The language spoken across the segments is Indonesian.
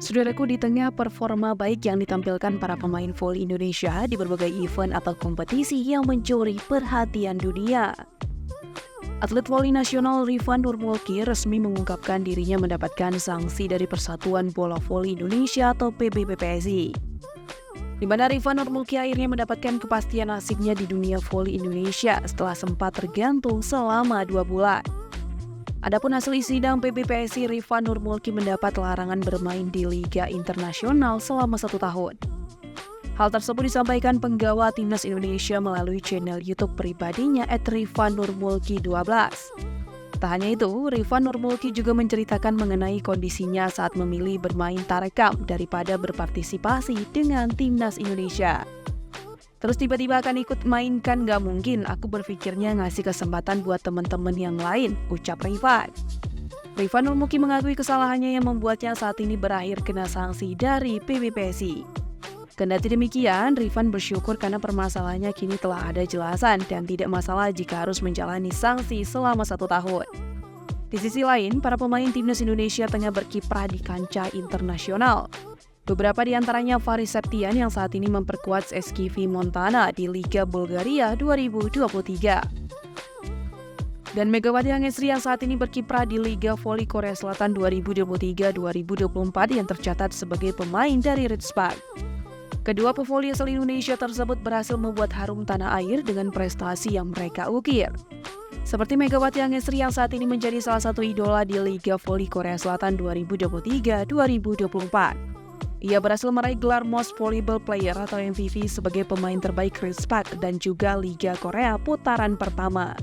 Saudaraku, di tengah performa baik yang ditampilkan para pemain voli Indonesia di berbagai event atau kompetisi yang mencuri perhatian dunia, atlet voli nasional Rifan Nurmulki resmi mengungkapkan dirinya mendapatkan sanksi dari Persatuan Bola Voli Indonesia atau PBVPSI, di mana Rifan Nurmulki akhirnya mendapatkan kepastian nasibnya di dunia voli Indonesia setelah sempat tergantung selama 2 bulan. Adapun hasil sidang PBVPSI, Rifan Nurmulki mendapat larangan bermain di Liga Internasional selama 1 tahun. Hal tersebut disampaikan penggawa Timnas Indonesia melalui channel YouTube pribadinya @rifanurmulki12. Tak hanya itu, Rifan Nurmulki juga menceritakan mengenai kondisinya saat memilih bermain tarekam daripada berpartisipasi dengan Timnas Indonesia. Terus tiba-tiba akan ikut mainkan, gak mungkin, aku berpikirnya ngasih kesempatan buat teman-teman yang lain, ucap Rifan. Rifan Nurmulki mengakui kesalahannya yang membuatnya saat ini berakhir kena sanksi dari PBVPSI. Kendati demikian, Rifan bersyukur karena permasalahannya kini telah ada jelasan dan tidak masalah jika harus menjalani sanksi selama 1 tahun. Di sisi lain, para pemain Timnas Indonesia tengah berkiprah di kancah internasional. Beberapa di antaranya Faris Septian yang saat ini memperkuat SKV Montana di Liga Bulgaria 2023. Dan Megawati Angesri yang saat ini berkiprah di Liga Voli Korea Selatan 2023-2024 yang tercatat sebagai pemain dari Ritspar. Kedua pevoli asal Indonesia tersebut berhasil membuat harum tanah air dengan prestasi yang mereka ukir. Seperti Megawati Angesri yang saat ini menjadi salah satu idola di Liga Voli Korea Selatan 2023-2024. Ia berhasil meraih gelar Most Valuable Player atau MVP sebagai pemain terbaik Ritspar dan juga Liga Korea putaran pertama.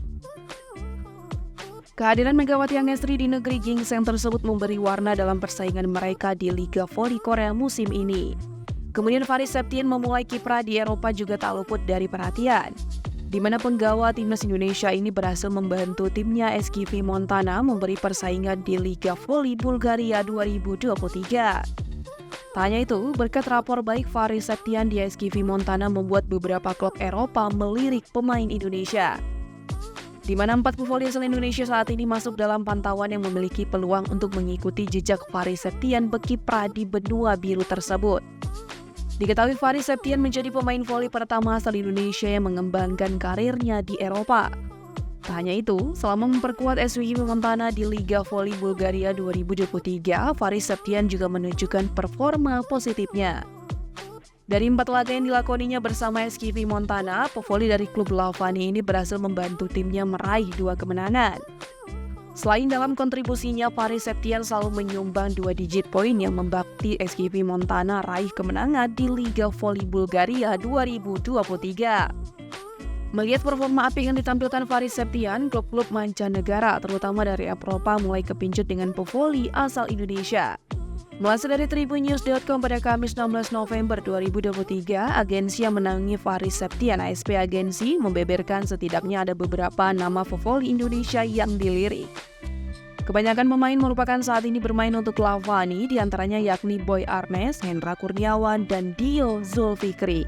Kehadiran Megawati Angesri di negeri gingseng tersebut memberi warna dalam persaingan mereka di Liga Voli Korea musim ini. Kemudian Faris Septian memulai kiprah di Eropa juga tak luput dari perhatian, di mana penggawa Timnas Indonesia ini berhasil membantu timnya SKV Montana memberi persaingan di Liga Voli Bulgaria 2023. Tak hanya itu, berkat rapor baik Faris Septian di SKV Montana membuat beberapa klub Eropa melirik pemain Indonesia, di mana 4 pevoli asal Indonesia saat ini masuk dalam pantauan yang memiliki peluang untuk mengikuti jejak Faris Septian berkiprah di benua biru tersebut. Diketahui Faris Septian menjadi pemain voli pertama asal Indonesia yang mengembangkan karirnya di Eropa. Tak hanya itu, selama memperkuat SKV Montana di Liga Voli Bulgaria 2023, Faris Septian juga menunjukkan performa positifnya. Dari 4 laga yang dilakoninya bersama SKV Montana, pevoli dari klub Lavani ini berhasil membantu timnya meraih 2 kemenangan. Selain dalam kontribusinya, Faris Septian selalu menyumbang 2 digit poin yang membakti SKV Montana raih kemenangan di Liga Voli Bulgaria 2023. Melihat performa apik yang ditampilkan Faris Septian, klub-klub mancanegara terutama dari Eropa mulai kepincut dengan pevoli asal Indonesia. Melansir dari tribunnews.com pada Kamis 16 November 2023, agensi yang menangani Faris Septian ASP Agensi membeberkan setidaknya ada beberapa nama pevoli Indonesia yang dilirik. Kebanyakan pemain merupakan saat ini bermain untuk Lavani, diantaranya yakni Boy Arnes, Hendra Kurniawan, dan Dio Zulfikri.